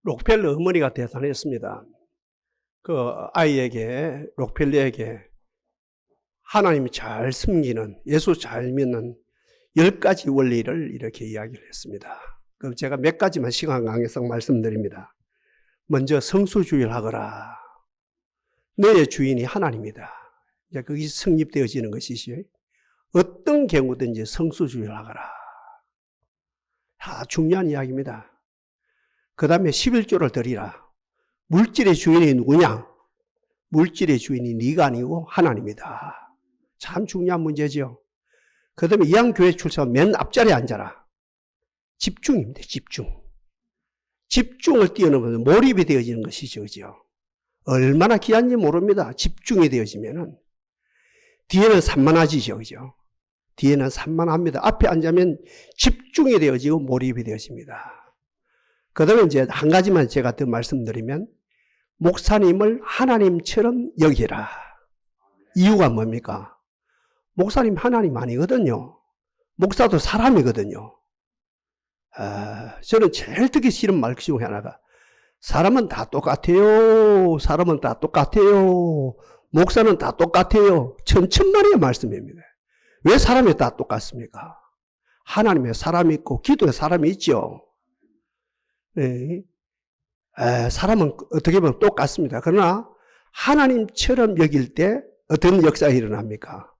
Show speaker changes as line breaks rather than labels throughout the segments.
록펠러 어머니가 대단했습니다. 그 아이에게, 록펠러에게 하나님 잘 섬기는, 예수 잘 믿는 10가지 원리를 이렇게 이야기를 했습니다. 그럼 제가 몇 가지만 시간 관계상 말씀드립니다. 먼저 성수주의를 하거라. 너의 주인이 하나님이다. 이제 그게 성립되어지는 것이지요. 어떤 경우든지 성수주의를 하거라. 중요한 이야기입니다. 그 다음에 11조를 드리라. 물질의 주인이 누구냐? 물질의 주인이 네가 아니고 하나님이다. 참 중요한 문제죠. 그 다음에 이왕교회 출석 맨 앞자리에 앉아라. 집중입니다. 집중. 집중을 뛰어넘어서 몰입이 되어지는 것이죠. 그죠? 얼마나 귀한지 모릅니다. 집중이 되어지면은. 뒤에는 산만하지죠. 그죠? 뒤에는 산만합니다. 앞에 앉으면 집중이 되어지고 몰입이 되어집니다. 그 다음에 이제 한 가지만 제가 더 말씀드리면, 목사님을 하나님처럼 여기라. 이유가 뭡니까? 목사님 하나님 아니거든요. 목사도 사람이거든요. 저는 제일 듣기 싫은 말 중에 하나가, 사람은 다 똑같아요. 사람은 다 똑같아요. 목사는 다 똑같아요. 천천만의 말씀입니다. 왜 사람이 다 똑같습니까? 하나님의 사람이 있고 기도의 사람이 있죠. 네. 사람은 어떻게 보면 똑같습니다. 그러나 하나님처럼 여길 때 어떤 역사가 일어납니까?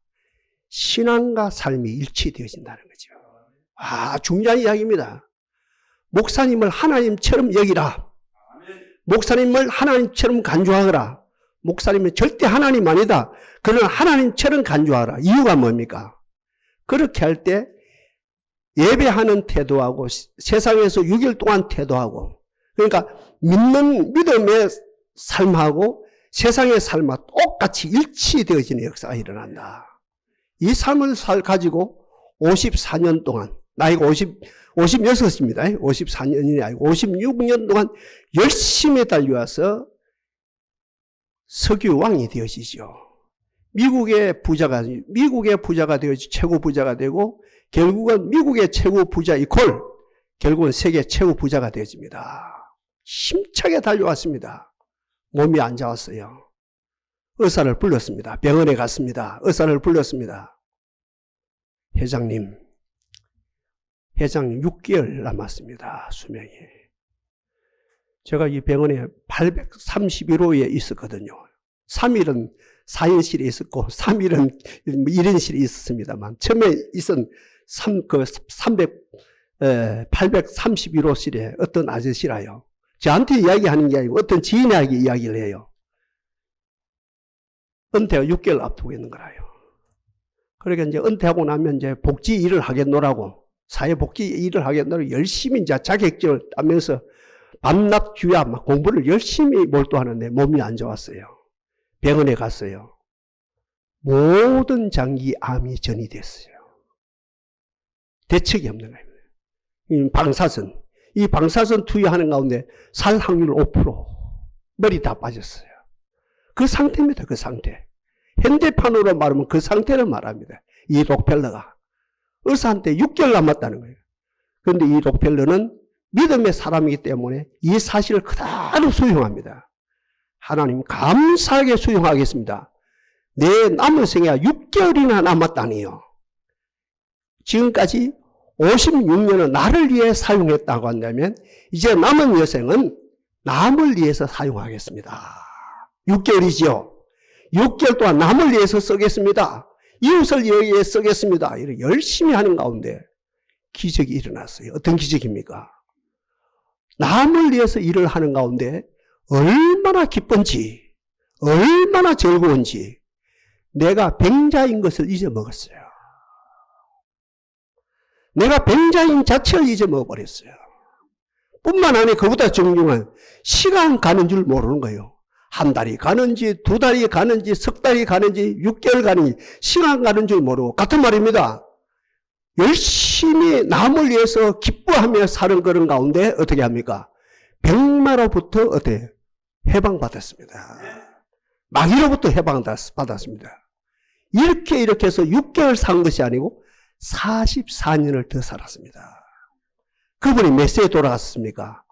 신앙과 삶이 일치되어진다는 거죠. 중요한 이야기입니다. 목사님을 하나님처럼 여기라. 목사님을 하나님처럼 간주하거라. 목사님은 절대 하나님 아니다. 그러나 하나님처럼 간주하라. 이유가 뭡니까? 그렇게 할 때 예배하는 태도하고 세상에서 6일 동안 태도하고, 그러니까 믿는 믿음의 삶하고 세상의 삶과 똑같이 일치되어지는 역사가 일어난다. 이 삶을 가지고 54년 동안, 나이가 56입니다. 54년이 아니고 56년 동안 열심히 달려와서 석유 왕이 되어지죠. 미국의 부자가 되어지 최고 부자가 되고, 결국은 미국의 최고 부자 이퀄, 결국은 세계 최고 부자가 되어집니다. 힘차게 달려왔습니다. 몸이 안 좋았어요. 의사를 불렀습니다. 병원에 갔습니다. 의사를 불렀습니다. 회장님 6개월 남았습니다. 수명이. 제가 이 병원에 831호에 있었거든요. 3일은 사인실에 있었고 3일은 1인실에 있었습니다만, 처음에 있은 831호실에 어떤 아저씨라요. 저한테 이야기하는 게 아니고 어떤 지인에게 이야기를 해요. 은퇴가 6개월 앞두고 있는 거라요. 그러니까 이제 은퇴하고 나면 이제 복지 일을 하겠노라고, 사회복지 일을 하겠노라고 열심히 이제 자격증을 따면서 밤낮 주야 막 공부를 열심히 몰두하는데 몸이 안 좋았어요. 병원에 갔어요. 모든 장기 암이 전이 됐어요. 대책이 없는 거예요. 이 방사선 투여하는 가운데 살 확률 5%, 머리 다 빠졌어요. 그 상태입니다. 그 상태. 현대판으로 말하면 그 상태를 말합니다. 이 록펠러가 의사한테 6개월 남았다는 거예요. 그런데 이 록펠러는 믿음의 사람이기 때문에 이 사실을 그대로 수용합니다. 하나님 감사하게 수용하겠습니다. 내 남은 생애가 6개월이나 남았다니요. 지금까지 56년은 나를 위해 사용했다고 한다면 이제 남은 여생은 남을 위해서 사용하겠습니다. 6개월이죠. 6개월 동안 남을 위해서 쓰겠습니다. 이웃을 위해 쓰겠습니다. 이렇게 열심히 하는 가운데 기적이 일어났어요. 어떤 기적입니까? 남을 위해서 일을 하는 가운데 얼마나 기쁜지, 얼마나 즐거운지 내가 병자인 것을 잊어먹었어요. 내가 병자인 자체를 잊어먹어버렸어요. 뿐만 아니라 그보다 중요한 시간 가는 줄 모르는 거예요. 한 달이 가는지, 2달이 가는지, 석 달이 가는지, 6개월 가는지, 시간 가는 줄 모르고, 같은 말입니다. 열심히 남을 위해서 기뻐하며 사는 그런 가운데 어떻게 합니까? 병마로부터 어떻게 해방받았습니다. 마귀로부터 해방받았습니다. 이렇게 해서 6개월 산 것이 아니고 44년을 더 살았습니다. 그분이 몇 세에 돌아갔습니까?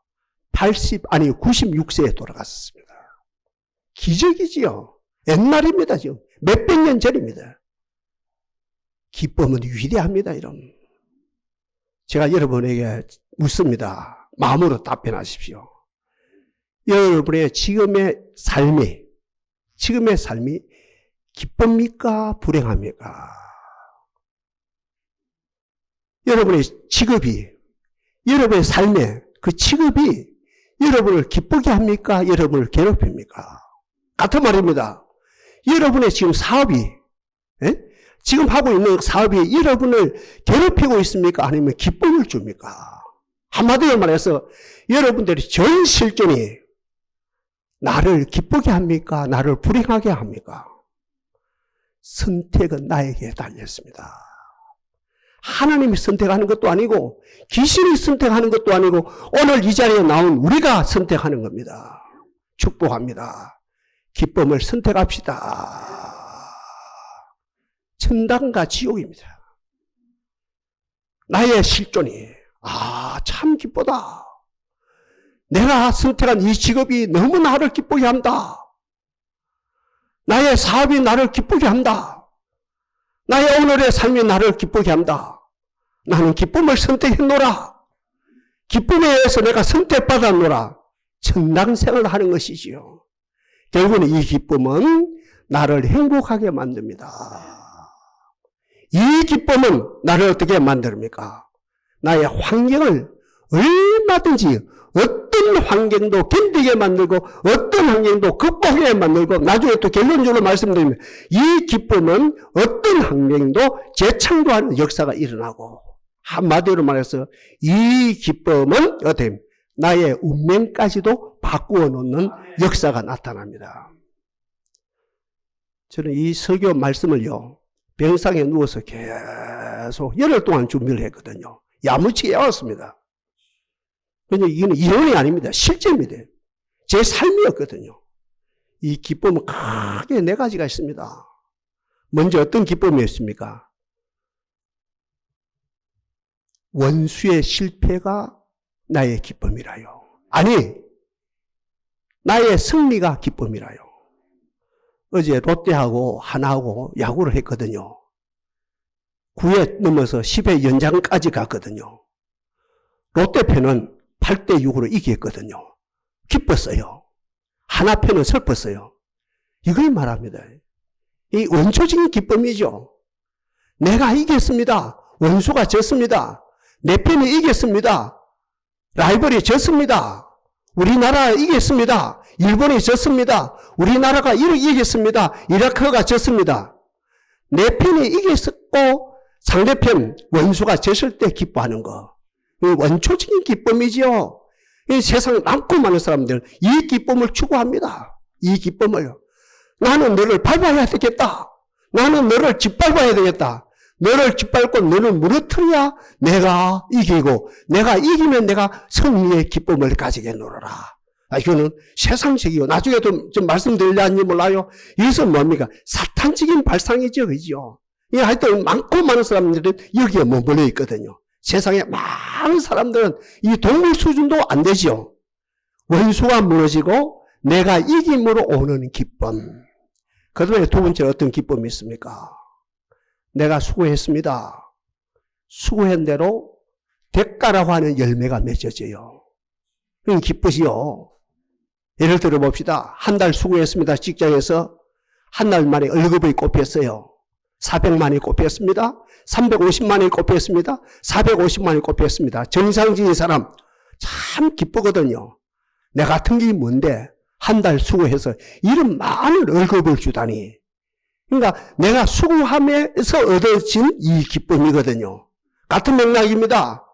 96세에 돌아갔습니다. 기적이지요. 옛날입니다. 지금 몇백 년 전입니다. 기쁨은 위대합니다. 여러분. 제가 여러분에게 묻습니다. 마음으로 답변하십시오. 여러분의 지금의 삶이 기쁩니까? 불행합니까? 여러분의 직업이, 여러분의 삶의 그 직업이 여러분을 기쁘게 합니까? 여러분을 괴롭힙니까? 같은 말입니다. 여러분의 지금 사업이, 지금 하고 있는 사업이 여러분을 괴롭히고 있습니까? 아니면 기쁨을 줍니까? 한마디로 말해서 여러분들의 전 실존이 나를 기쁘게 합니까? 나를 불행하게 합니까? 선택은 나에게 달렸습니다. 하나님이 선택하는 것도 아니고 귀신이 선택하는 것도 아니고 오늘 이 자리에 나온 우리가 선택하는 겁니다. 축복합니다. 기쁨을 선택합시다. 천당과 지옥입니다. 나의 실존이 참 기쁘다. 내가 선택한 이 직업이 너무 나를 기쁘게 한다. 나의 사업이 나를 기쁘게 한다. 나의 오늘의 삶이 나를 기쁘게 한다. 나는 기쁨을 선택했노라. 기쁨에 의해서 내가 선택받았노라. 천당생을 하는 것이지요. 결국은 이 기쁨은 나를 행복하게 만듭니다. 이 기쁨은 나를 어떻게 만듭니까? 나의 환경을 얼마든지 어떤 환경도 견디게 만들고 어떤 환경도 극복하게 만들고 나중에 또 결론적으로 말씀드리면 이 기쁨은 어떤 환경도 재창조하는 역사가 일어나고 한마디로 말해서 이 기쁨은 어떻게 나의 운명까지도 바꾸어 놓는 역사가 나타납니다. 저는 이 설교 말씀을요 병상에 누워서 계속 열흘 동안 준비를 했거든요. 야무지게 해왔습니다. 그러니까 이거는 이론이 아닙니다. 실제입니다. 제 삶이었거든요. 이 기쁨은 크게 네 가지가 있습니다. 먼저 어떤 기쁨이었습니까? 원수의 실패가 나의 기쁨이라요. 아니, 나의 승리가 기쁨이라요. 어제 롯데하고 하나하고 야구를 했거든요. 9회 넘어서 10회 연장까지 갔거든요. 롯데팬은 8대6으로 이겼거든요. 기뻤어요. 하나팬은 슬펐어요. 이걸 말합니다. 이 원초적인 기쁨이죠. 내가 이겼습니다. 원수가 졌습니다. 내 팬이 이겼습니다. 라이벌이 졌습니다. 우리나라 이겼습니다. 일본이 졌습니다. 우리나라가 이겼습니다. 이라크가 졌습니다. 내 팬이 이겼고 상대편 원수가 졌을 때 기뻐하는 거. 원초적인 기쁨이죠. 이 세상 많고 많은 사람들은 이 기쁨을 추구합니다. 이 기쁨을. 나는 너를 밟아야 되겠다. 나는 너를 짓밟아야 되겠다. 너를 짓밟고 너를 무너뜨려야 내가 이기고 내가 이기면 내가 승리의 기쁨을 가지겠노라. 이거는 세상적이고 나중에 좀 말씀드릴지 몰라요. 이것은 뭡니까? 사탄적인 발상이죠. 그죠? 하여튼 많고 많은 사람들은 여기에 머물러 있거든요. 세상에 많은 사람들은 이 동물 수준도 안 되죠. 원수가 무너지고 내가 이김으로 오는 기쁨. 그 다음에 두 번째 어떤 기쁨이 있습니까? 내가 수고했습니다. 수고한 대로 대가라고 하는 열매가 맺어져요. 그건 기쁘지요. 예를 들어 봅시다. 한 달 수고했습니다. 직장에서 한 달 만에 월급이 꼽혔어요. 400만이 꼽혔습니다. 350만이 꼽혔습니다. 450만이 꼽혔습니다. 정상적인 사람 참 기쁘거든요. 내 같은 게 뭔데 한 달 수고해서 이런 많은 월급을 주다니. 그러니까 내가 수고하면서 얻어진 이 기쁨이거든요. 같은 맥락입니다.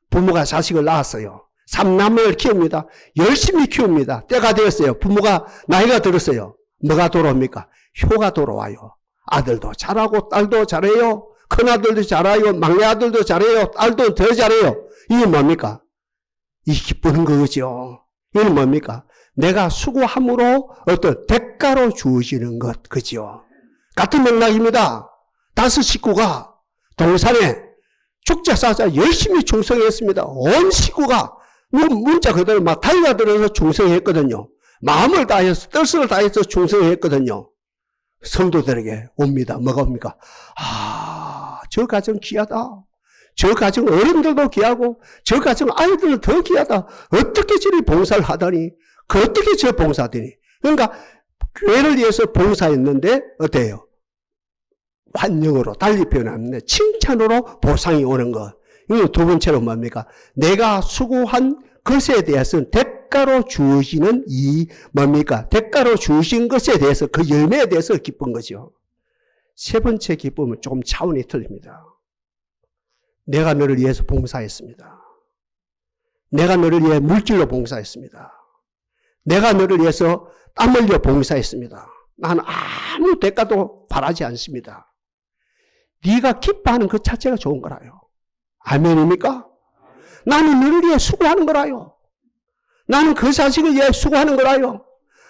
부모가 자식을 낳았어요. 3남매를 키웁니다. 열심히 키웁니다. 때가 되었어요. 부모가 나이가 들었어요. 뭐가 돌아옵니까? 효가 돌아와요. 아들도 잘하고 딸도 잘해요. 큰아들도 잘해요. 막내아들도 잘해요. 딸도 더 잘해요. 이게 뭡니까? 이 기쁘는 거죠. 이건 뭡니까? 내가 수고함으로 어떤 대가로 주어지는 것, 그죠? 같은 맥락입니다. 5 식구가 동산에 축제 쌓자 열심히 충성했습니다. 온 식구가 문자 그대로 막 달려들어서 충성했거든요. 마음을 다해서 뜻을 다해서 충성했거든요. 성도들에게 옵니다. 뭐가 옵니까? 저 가정 귀하다. 저 가정 어른들도 귀하고 저 가정 아이들은 더 귀하다. 어떻게 저리 봉사를 하더니 어떻게 저 봉사하더니 그러니까 교회를 위해서 봉사했는데 어때요? 환영으로 달리 표현하면 칭찬으로 보상이 오는 것. 이건 두 번째로 뭡니까? 내가 수고한 것에 대해서는 대가로 주어지는 이 뭡니까? 대가로 주신 것에 대해서 그 열매에 대해서 기쁜 거죠. 세 번째 기쁨은 조금 차원이 틀립니다. 내가 너를 위해서 봉사했습니다. 내가 너를 위해 물질로 봉사했습니다. 내가 너를 위해서 땀 흘려 봉사했습니다. 나는 아무 대가도 바라지 않습니다. 네가 기뻐하는 그 자체가 좋은 거라요. 아멘입니까? 나는 너를 위해 수고하는 거라요. 나는 그 자식을 위해 수고하는 거라요.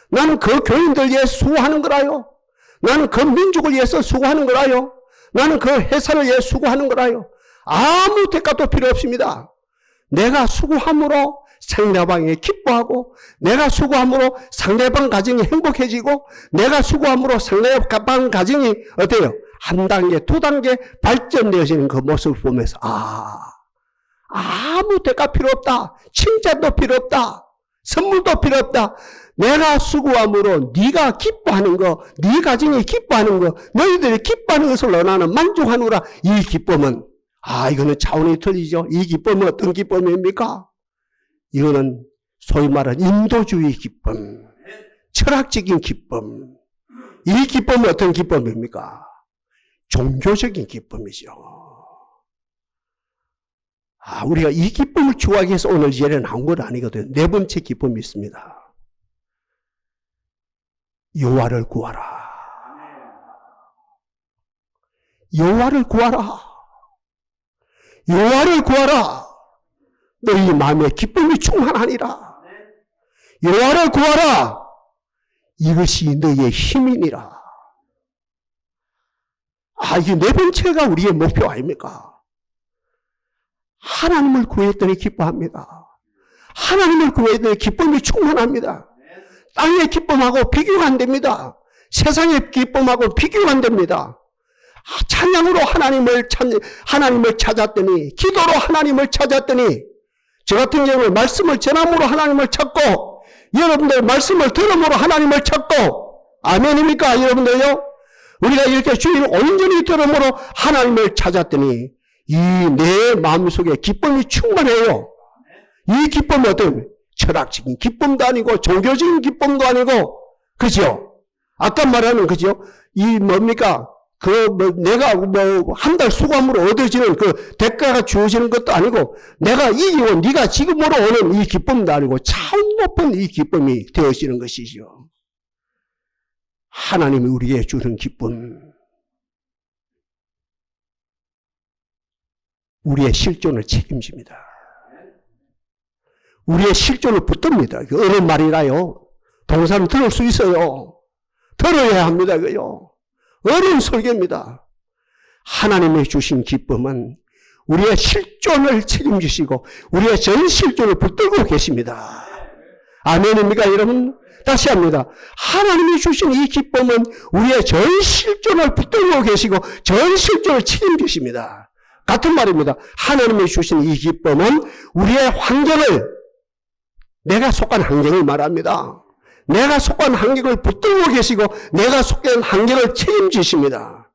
나는 그 교인들 위해 수고하는 거라요. 나는 그 민족을 위해서 수고하는 거라요. 나는 그 회사를 위해 수고하는 거라요. 아무 대가도 필요 없습니다. 내가 수고함으로 상대방이 기뻐하고 내가 수고함으로 상대방 가정이 행복해지고 내가 수고함으로 상대방 가정이 어때요? 한 단계, 두 단계 발전되어지는 그 모습을 보면서 아무 대가 필요 없다. 칭찬도 필요 없다. 선물도 필요 없다. 내가 수고함으로 네가 기뻐하는 거, 네 가정이 기뻐하는 거, 너희들이 기뻐하는 것을 나는 만족하노라. 이 기쁨은 이거는 차원이 틀리죠. 이 기쁨은 어떤 기쁨입니까? 이거는 소위 말하는 인도주의 기쁨, 철학적인 기쁨. 이 기쁨은 어떤 기쁨입니까? 종교적인 기쁨이죠. 우리가 이 기쁨을 추구하기 위해서 오늘 이 자리에 나온 건 아니거든요. 네 번째 기쁨이 있습니다. 여호와를 구하라. 여호와를 구하라. 여호와를 구하라. 너희 마음에 기쁨이 충만하니라. 여호와를 구하라. 이것이 너희의 힘이니라. 이게 네 번째가 우리의 목표 아닙니까? 하나님을 구했더니 기뻐합니다. 하나님을 구했더니 기쁨이 충만합니다. 땅의 기쁨하고 비교가 안 됩니다. 세상의 기쁨하고 비교가 안 됩니다. 찬양으로 하나님을 찾았더니, 기도로 하나님을 찾았더니, 저 같은 경우는 말씀을 전함으로 하나님을 찾고, 여러분들 말씀을 들음으로 하나님을 찾고, 아멘입니까, 여러분들요? 우리가 이렇게 주님을 온전히 들음으로 하나님을 찾았더니, 이 내 마음속에 기쁨이 충만해요. 이 기쁨은 어떤 철학적인 기쁨도 아니고 종교적인 기쁨도 아니고, 그죠? 아까 말하는, 그죠? 이 뭡니까? 내가 한 달 수고함으로 얻어지는 그 대가가 주어지는 것도 아니고, 내가 이기고 네가 지금으로 오는 이 기쁨도 아니고, 차원 높은 이 기쁨이 되어지는 것이죠. 하나님이 우리에게 주는 기쁨. 우리의 실존을 책임집니다. 우리의 실존을 붙듭니다. 어려운 말이라요. 동사는 들을 수 있어요. 들어야 합니다. 그요. 어려운 설교입니다. 하나님이 주신 기쁨은 우리의 실존을 책임지시고 우리의 전 실존을 붙들고 계십니다. 아멘입니까, 여러분? 다시 합니다. 하나님이 주신 이 기쁨은 우리의 전 실존을 붙들고 계시고 전 실존을 책임지십니다. 같은 말입니다. 하나님이 주신 이 기쁨은 우리의 환경을, 내가 속한 환경을 말합니다. 내가 속한 환경을 붙들고 계시고 내가 속한 환경을 책임지십니다.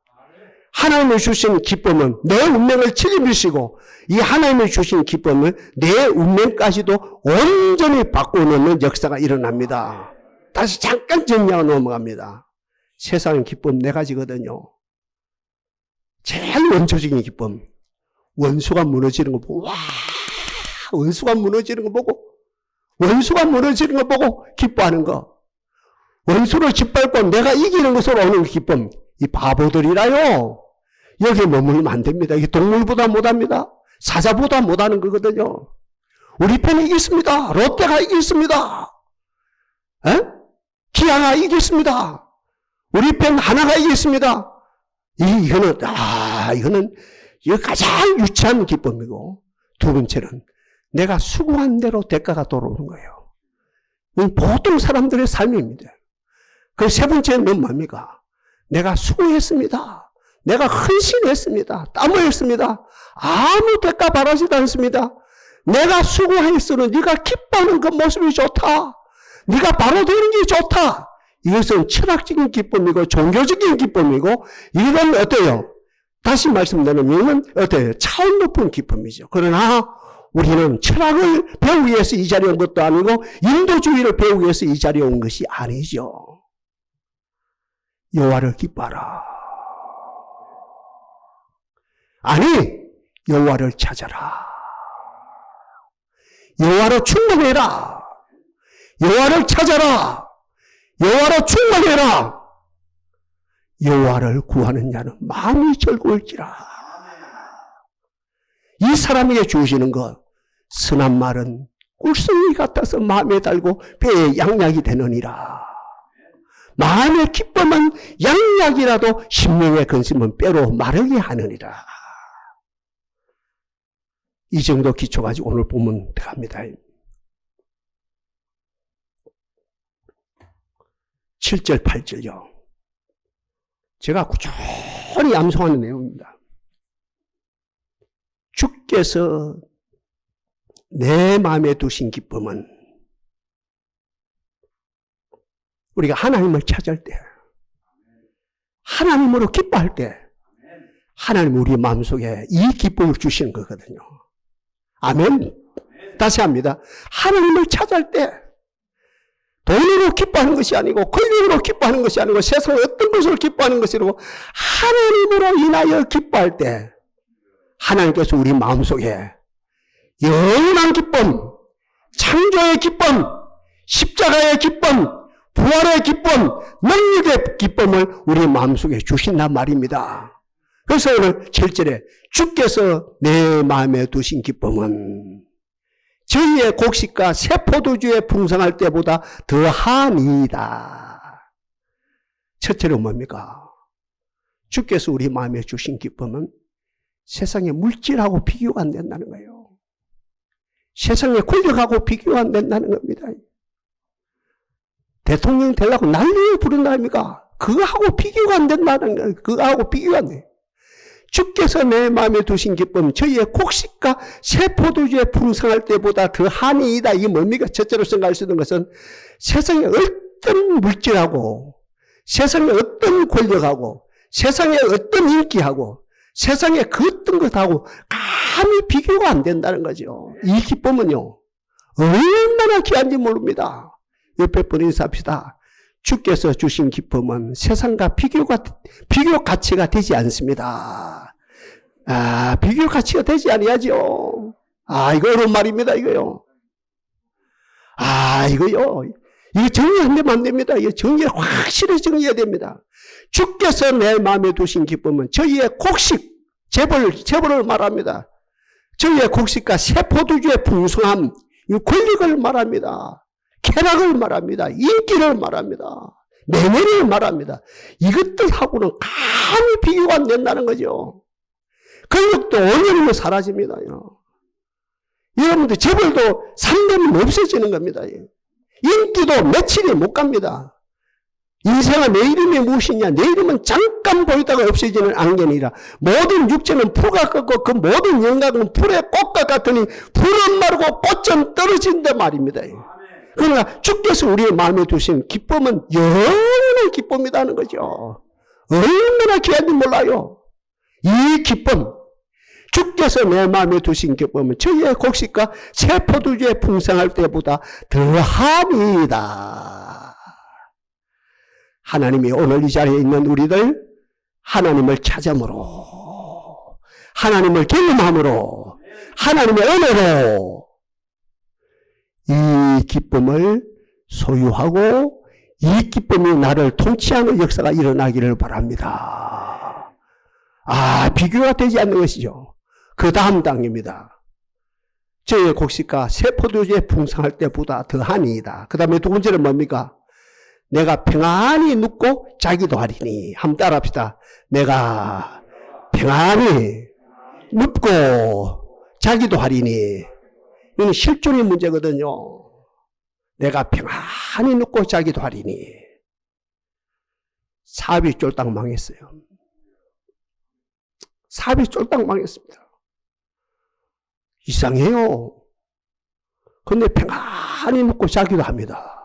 하나님이 주신 기쁨은 내 운명을 책임지시고 이 하나님이 주신 기쁨은 내 운명까지도 온전히 바꿔놓는 역사가 일어납니다. 다시 잠깐 정리하고 넘어갑니다. 세상의 기쁨 네 가지거든요. 제일 원초적인 기쁨. 원수가 무너지는 거 보고, 원수가 무너지는 거 보고 기뻐하는 거. 원수를 짓밟고 내가 이기는 것으로 오는 기쁨. 이 바보들이라요. 여기에 머물면 안 됩니다. 이게 동물보다 못합니다. 사자보다 못하는 거거든요. 우리 편이 이겼습니다. 롯데가 이겼습니다. 기아가 이겼습니다. 우리 편 하나가 이겼습니다. 이거는 가장 유치한 기쁨이고, 두 번째는 내가 수고한 대로 대가가 돌아오는 거예요. 이건 보통 사람들의 삶입니다. 그 세 번째는 뭡니까? 내가 수고했습니다. 내가 헌신했습니다. 땀을 흘렸습니다. 아무 대가 바라지도 않습니다. 내가 수고했으니 네가 기뻐하는 그 모습이 좋다. 네가 바로 되는 게 좋다. 이것은 철학적인 기쁨이고 종교적인 기쁨이고 이건 어때요? 다시 말씀드리면 어때요? 차원 높은 기쁨이죠. 그러나 우리는 철학을 배우기 위해서 이 자리에 온 것도 아니고 인도주의를 배우기 위해서 이 자리에 온 것이 아니죠. 여호와를 기뻐하라. 아니, 여호와를 찾아라. 여호와로 충만해라. 여호와를 찾아라. 여호와로 충만해라. 여호와를 구하는 자는 마음이 즐거울지라. 이 사람에게 주시는 것, 선한 말은 꿀송이 같아서 마음에 달고 배에 양약이 되느니라. 마음의 기쁨은 양약이라도 심령의 근심은 뼈로 마르게 하느니라. 이 정도 기초 가지고 오늘 보면 됩니다. 7절, 8절요. 제가 꾸준히 암송하는 내용입니다. 주께서 내 마음에 두신 기쁨은 우리가 하나님을 찾을 때, 하나님으로 기뻐할 때, 하나님 우리 마음속에 이 기쁨을 주시는 거거든요. 아멘. 다시 합니다. 하나님을 찾을 때 돈으로 기뻐하는 것이 아니고 권력으로 기뻐하는 것이 아니고 세상 어떤 것으로 기뻐하는 것이 아니고 하나님으로 인하여 기뻐할 때 하나님께서 우리 마음속에 영원한 기쁨, 창조의 기쁨, 십자가의 기쁨, 부활의 기쁨, 능력의 기쁨을 우리 마음속에 주신단 말입니다. 그래서 오늘 7절에 주께서 내 마음에 두신 기쁨은 저희의 곡식과 새 포도주에 풍성할 때보다 더하니이다. 첫째로 뭡니까? 주께서 우리 마음에 주신 기쁨은 세상의 물질하고 비교가 안 된다는 거예요. 세상의 권력하고 비교가 안 된다는 겁니다. 대통령 되려고 난리를 부른다 아닙니까? 그거하고 비교가 안 된다는 거예요. 그거하고 비교가 안 돼요. 주께서 내 마음에 두신 기쁨, 저희의 곡식과 새 포도주에 풍성할 때보다 더하니이다. 이게 뭡니까? 첫째로 생각할 수 있는 것은 세상의 어떤 물질하고, 세상의 어떤 권력하고, 세상의 어떤 인기하고, 세상의 그 어떤 것하고 감히 비교가 안 된다는 거죠. 이 기쁨은요, 얼마나 귀한지 모릅니다. 옆에 분 인사합시다. 주께서 주신 기쁨은 세상과 비교 가치가 되지 않습니다. 비교 가치가 되지 아니하죠. 이거 어려운 말입니다, 이거요. 이거요. 이거 정리하면 안 됩니다. 이거 확실히 정리해야 됩니다. 주께서 내 마음에 두신 기쁨은 저희의 곡식, 재벌을 말합니다. 저희의 곡식과 새 포도주의 풍성함, 권력을 말합니다. 쾌락을 말합니다. 인기를 말합니다. 명예를 말합니다. 이것들하고는 감히 비교가 안 된다는 거죠. 권력도 5년이면 사라집니다. 여러분들 재벌도 3년이면 없어지는 겁니다. 인기도 며칠이 못 갑니다. 인생아 내 이름이 무엇이냐? 내 이름은 잠깐 보이다가 없어지는 안개니라. 모든 육체는 풀과 같고 그 모든 영광은 풀의 꽃과 같으니 풀은 마르고 꽃은 떨어진다 말입니다. 그러나 주께서 우리의 마음에 두신 기쁨은 영원한 기쁨이라는 거죠. 얼마나 귀한지 몰라요. 이 기쁨, 주께서 내 마음에 두신 기쁨은 저희의 곡식과 새 포도주에 풍성할 때보다 더하니이다. 하나님이 오늘 이 자리에 있는 우리들 하나님을 찾음으로, 하나님을 경험함으로, 하나님의 은혜로 이 기쁨을 소유하고 이 기쁨이 나를 통치하는 역사가 일어나기를 바랍니다. 비교가 되지 않는 것이죠. 그 다음 단계입니다. 저의 곡식과 새 포도주에 풍성할 때보다 더하니이다. 그 다음에 두 번째는 뭡니까? 내가 평안히 눕고 자기도 하리니. 한번 따라합시다. 내가 평안히 눕고 자기도 하리니. 이건 실존의 문제거든요. 내가 평안히 눕고 자기도 하리니. 사업이 쫄딱 망했어요. 사업이 쫄딱 망했습니다. 이상해요. 근데 평안히 눕고 자기도 합니다.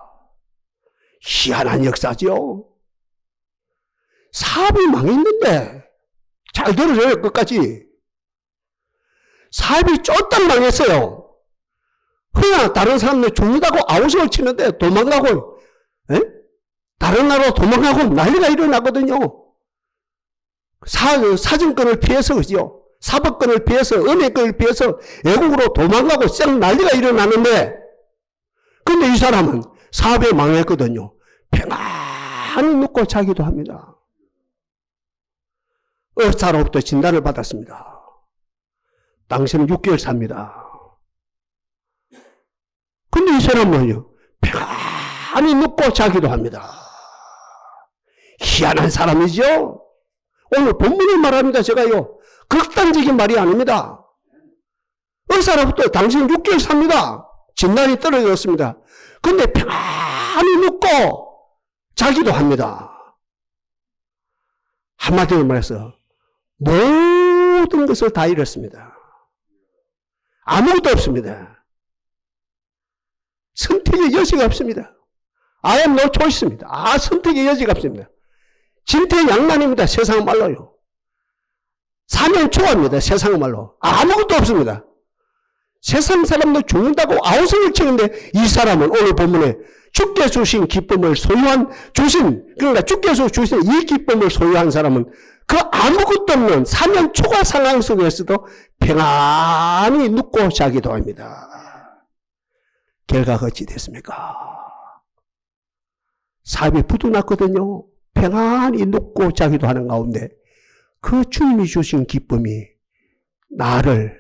희한한 역사죠. 사업이 망했는데 잘 들으세요. 끝까지. 사업이 쫄딱 망했어요. 그냥 다른 사람들 죽는다고 아우성을 치는데 도망가고, 다른 나라로 도망가고 난리가 일어나거든요. 사정권을 피해서, 그죠? 사법권을 피해서, 은행권을 피해서 외국으로 도망가고 쌩 난리가 일어나는데, 근데 이 사람은 사업에 망했거든요. 평안히 눕고 자기도 합니다. 의사로부터 진단을 받았습니다. 당신은 6개월 삽니다. 근데 이 사람은요, 평안히 눕고 자기도 합니다. 희한한 사람이죠? 오늘 본문을 말합니다. 제가요, 극단적인 말이 아닙니다. 의사로부터 당신은 6개월 삽니다. 진단이 떨어졌습니다. 근데 평안히 눕고 자기도 합니다. 한마디로 말해서 모든 것을 다 잃었습니다. 아무것도 없습니다. 선택의 여지가 없습니다. I have no choice입니다. 선택의 여지가 없습니다. 진퇴양난입니다. 세상 말로요. 사면초가입니다. 세상 말로. 아무것도 없습니다. 세상 사람들 죽는다고 아우성을 치는데 이 사람은 오늘 본문에 주께서 주신 기쁨을 그러니까 주께서 주신 이 기쁨을 소유한 사람은 그 아무것도 없는 사면초가 상황 속에서도 평안히 눕고 자기도 합니다. 결과가 어찌 됐습니까? 사업이 부도났거든요. 평안히 눕고 자기도 하는 가운데 그 주님이 주신 기쁨이 나를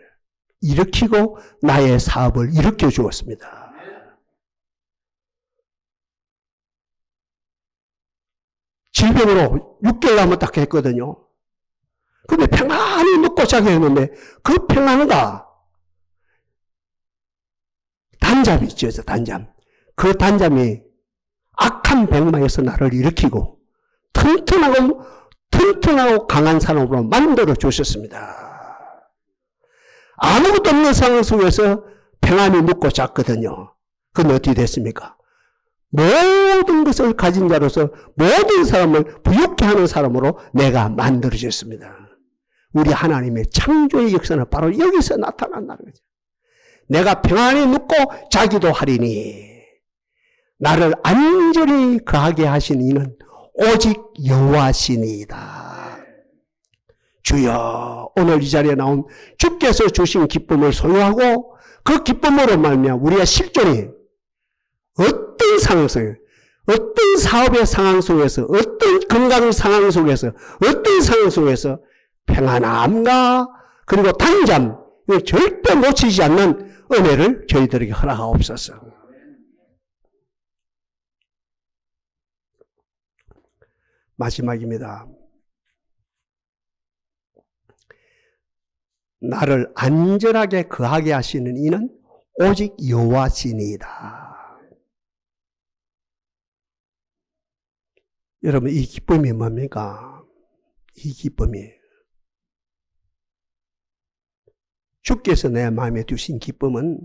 일으키고 나의 사업을 일으켜 주었습니다. 질병으로 6개월 남았다 했거든요. 근데 평안히 눕고 자기 했는데 그 평안과 단잠이 있죠. 단잠. 그 단잠이 악한 백마에서 나를 일으키고 튼튼하고 강한 사람으로 만들어 주셨습니다. 아무것도 없는 상황 속에서 평안히 눕고 잤거든요. 그건 어떻게 됐습니까? 모든 것을 가진 자로서 모든 사람을 부유케 하는 사람으로 내가 만들어졌습니다. 우리 하나님의 창조의 역사는 바로 여기서 나타난다는 거죠. 내가 평안히 눕고 자기도 하리니 나를 안전히 거하게 하신 이는 오직 여호와시니이다. 주여, 오늘 이 자리에 나온 주께서 주신 기쁨을 소유하고 그 기쁨으로 말미암아 우리의 실존이 어떤 상황 속에, 어떤 사업의 상황 속에서, 어떤 건강 상황 속에서, 어떤 상황 속에서 평안함과 그리고 단잠, 절대 놓치지 않는 은혜를 저희들에게 허락하옵소서. 마지막입니다. 나를 안전하게 거하게 하시는 이는 오직 여호와시니이다. 여러분, 이 기쁨이 뭡니까? 이 기쁨이 주께서 내 마음에 두신 기쁨은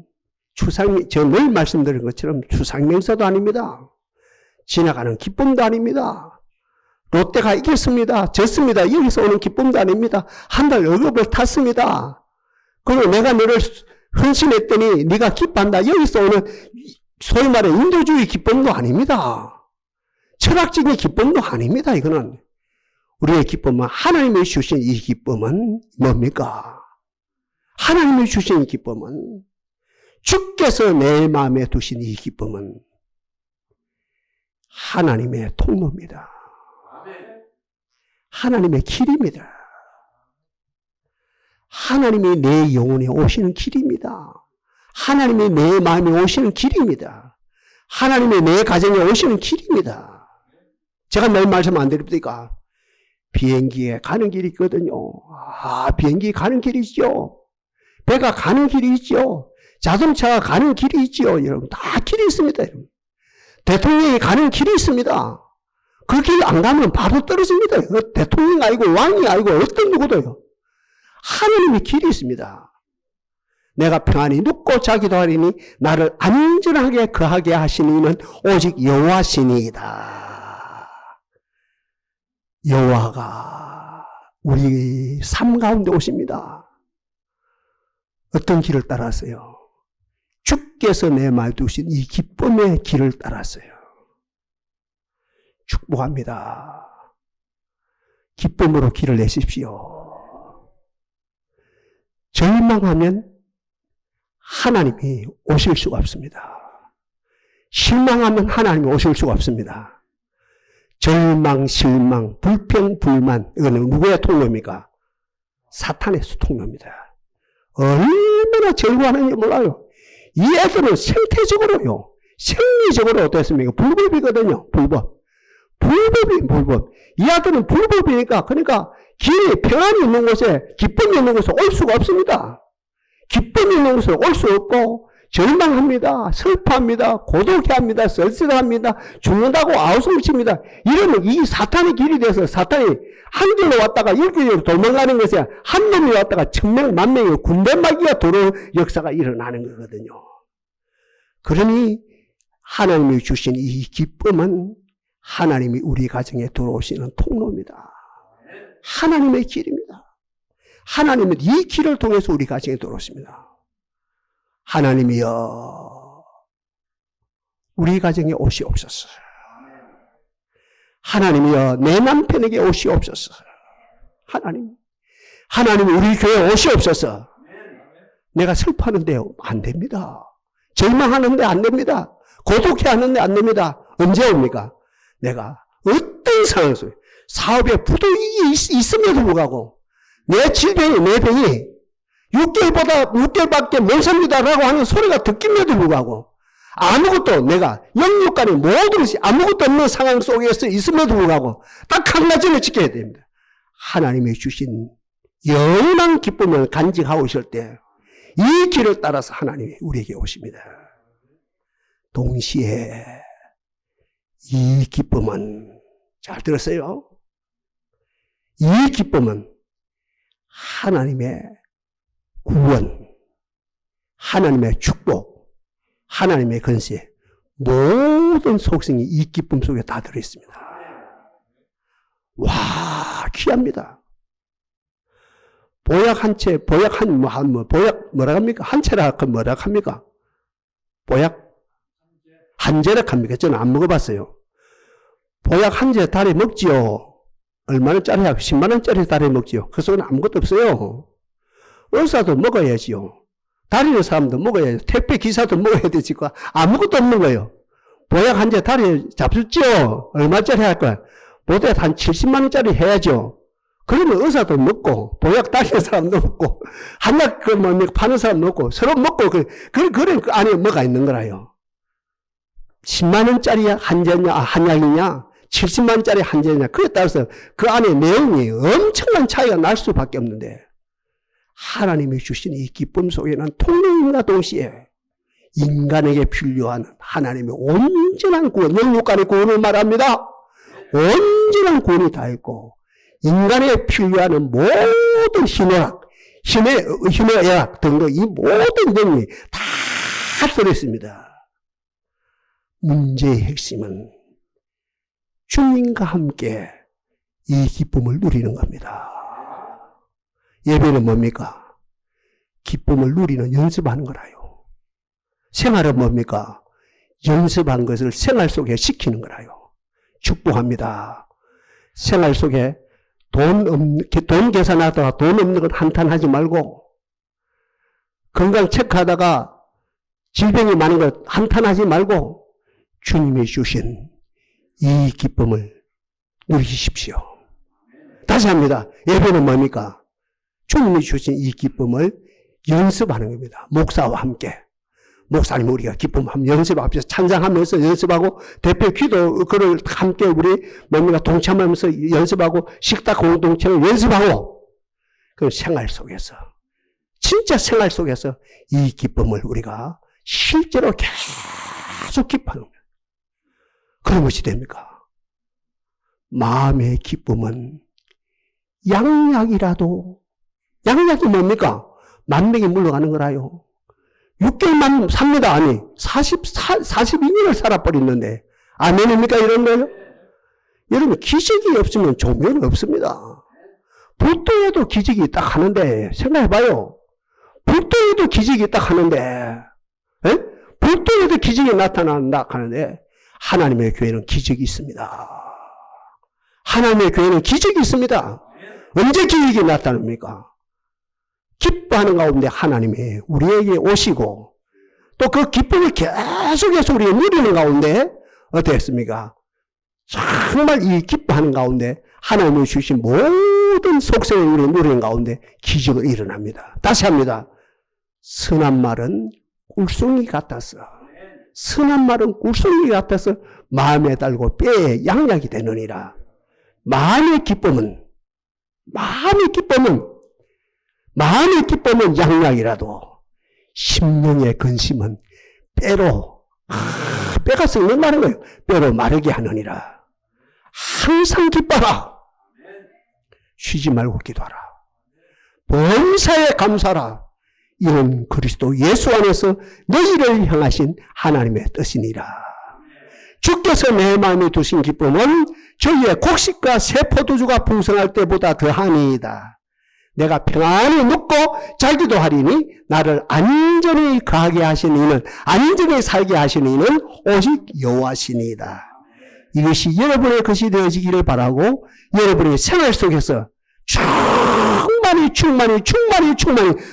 제가 늘 말씀드린 것처럼 추상명사도 아닙니다. 지나가는 기쁨도 아닙니다. 롯데가 이겼습니다. 졌습니다. 여기서 오는 기쁨도 아닙니다. 한 달 월급을 탔습니다. 그리고 내가 너를 헌신했더니 네가 기뻐한다. 여기서 오는 소위 말해 인도주의 기쁨도 아닙니다. 철학적인 기쁨도 아닙니다. 이거는 우리의 기쁨은 하나님이 주신 이 기쁨은 뭡니까? 하나님이 주신 기쁨은 주께서 내 마음에 두신 이 기쁨은 하나님의 통로입니다. 하나님의 길입니다. 하나님이 내 영혼에 오시는 길입니다. 하나님이 내 마음에 오시는 길입니다. 하나님이 내 가정에 오시는 길입니다. 제가 늘 말씀 안 드립니까? 비행기에 가는 길이 있거든요. 비행기 가는 길이 있죠. 배가 가는 길이 있죠. 자동차가 가는 길이 있지요, 여러분. 다 길이 있습니다, 여러분. 대통령이 가는 길이 있습니다. 그 길 안 가면 바로 떨어집니다. 대통령이 아니고 왕이 아니고 어떤 누구도요. 하나님의 길이 있습니다. 내가 평안히 눕고 자기도 하리니 나를 안전하게 거하게 하시는 이는 오직 여호와시니이다. 여호와가 우리 삶 가운데 오십니다. 어떤 길을 따랐어요? 주께서 내말 두신 이 기쁨의 길을 따랐어요. 축복합니다. 기쁨으로 길을 내십시오. 절망하면 하나님이 오실 수가 없습니다. 실망하면 하나님이 오실 수가 없습니다. 절망, 실망, 불평, 불만, 이거는 누구의 통로입니까? 사탄의 통로입니다. 얼마나 절구하는지 몰라요. 이 애들은 생태적으로요, 생리적으로 어떻습니까? 불법이거든요. 불법. 이 아들은 불법이니까, 그러니까 길이 평안이 있는 곳에, 기쁨이 있는 곳에 올 수가 없습니다. 기쁨이 있는 곳에 올 수 없고, 절망합니다. 슬퍼합니다. 고독해합니다. 쓸쓸합니다. 죽는다고 아우성칩니다. 이러면 이 사탄의 길이 돼서 사탄이 한 길로 왔다가 10길로 도망가는 것에 한 놈이 왔다가 1000명, 1000명이 군대마귀가 들어오는 역사가 일어나는 거거든요. 그러니 하나님이 주신 이 기쁨은 하나님이 우리 가정에 들어오시는 통로입니다. 하나님의 길입니다. 하나님은 이 길을 통해서 우리 가정에 들어오십니다. 하나님이여 우리 가정에 오시옵소서. 하나님이여 내 남편에게 오시옵소서. 하나님 우리 교회에 오시옵소서. 내가 슬퍼하는데 안 됩니다. 절망하는데 안 됩니다. 고독해하는데 안 됩니다. 언제 옵니까? 내가 어떤 상황 속에 사업에 부도이 있음에도 불구하고 내 질병이, 내 병이 6개월밖에 못 삽니다라고 하는 소리가 듣김에도 불구하고 아무것도 내가 영육간의 모든 것이 아무것도 없는 상황 속에서 있음에도 불구하고 딱 한 가지를 지켜야 됩니다. 하나님이 주신 영원한 기쁨을 간직하고 있을 때 이 길을 따라서 하나님이 우리에게 오십니다. 동시에 이 기쁨은, 잘 들었어요? 이 기쁨은 하나님의 구원, 하나님의 축복, 하나님의 건세, 모든 속성이 이 기쁨 속에 다 들어있습니다. 와, 귀합니다. 보약 한 채, 보약 뭐라 합니까? 한 채라 뭐라 합니까? 보약? 한 재락 합니까? 저는 안 먹어봤어요. 보약 한 재 달에 먹지요. 얼마나짜리 하고 10만원짜리 달에 먹지요. 그 속에는 아무것도 없어요. 의사도 먹어야지요. 다니는 사람도 먹어야지. 택배 기사도 먹어야 되지. 아무것도 없는 거예요. 보약 한 재 달에 잡수지요. 얼마짜리 할 거야? 보약 한 70만원짜리 해야죠. 그러면 의사도 먹고, 보약 다니는 사람도 먹고, 한약 파는 사람도 먹고, 서로 먹고, 그런 그 안에 뭐가 있는 거라요. 10만원짜리 한약이냐, 70만원짜리 한약이냐, 그에 따라서 그 안에 내용이 엄청난 차이가 날 수밖에 없는데, 하나님이 주신 이 기쁨 속에는 통로임과 동시에 인간에게 필요한 하나님의 온전한 구원, 영육간의 구원을 말합니다. 온전한 구원이 다 있고, 인간에 필요한 모든 희노애락 등등 이 모든 내용이 다 들어있습니다. 문제의 핵심은 주님과 함께 이 기쁨을 누리는 겁니다. 예배는 뭡니까? 기쁨을 누리는 연습하는 거라요. 생활은 뭡니까? 연습한 것을 생활 속에 시키는 거라요. 축복합니다. 생활 속에 돈 계산하다가 돈 없는 건 한탄하지 말고, 건강 체크하다가 질병이 많은 것 한탄하지 말고, 주님이 주신 이 기쁨을 누리십시오. 다시 합니다. 예배는 뭡니까? 주님이 주신 이 기쁨을 연습하는 겁니다. 목사와 함께. 목사님 우리가 기쁨 한번 연습합시다. 찬양하면서 연습하고, 대표 기도 그걸 함께 우리 뭡니까 동참하면서 연습하고, 식탁 공동체를 연습하고, 그 생활 속에서 진짜 생활 속에서 이 기쁨을 우리가 실제로 계속 기뻐하는 거예요. 그런 것이 됩니까? 마음의 기쁨은 양약이 뭡니까? 만명이 물러가는 거라요. 6개월만 삽니다. 아니 42년을 살아버렸는데 아멘입니까? 이런 거요? 여러분 기적이 없으면 종교는 없습니다. 불도에도 기적이 딱 하는데 생각해봐요. 불도에도 기적이 딱 하는데 불도에도 기적이 나타난다 하는데 하나님의 교회는 기적이 있습니다. 하나님의 교회는 기적이 있습니다. 언제 기적이 나타납니까? 기뻐하는 가운데 하나님이 우리에게 오시고 또 그 기쁨을 계속해서 우리가 누리는 가운데 어땠습니까? 정말 이 기뻐하는 가운데 하나님이 주신 모든 속성을 우리가 누리는 가운데 기적이 일어납니다. 다시 합니다. 선한 말은 꿀송이 같아서 선한 말은 꿀송이 같아서 마음에 달고 뼈에 양약이 되느니라. 마음의 기쁨은 양약이라도 심령의 근심은 뼈가 썩는다는 거예요. 뼈로 마르게 하느니라. 항상 기뻐라. 쉬지 말고 기도하라. 범사에 감사하라. 이는 그리스도 예수 안에서 너희를 향하신 하나님의 뜻이니라. 주께서 내 마음에 두신 기쁨은 저희의 곡식과 새 포도주가 풍성할 때보다 더하니이다. 내가 평안히 눕고 자기도 하리니 나를 안전히 가게 하신 이는 안전히 살게 하신 이는 오직 여호와시니이다. 이것이 여러분의 것이 되어지기를 바라고 여러분의 생활 속에서 충만히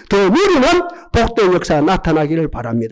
더 누리는 복된 역사가 나타나기를 바랍니다.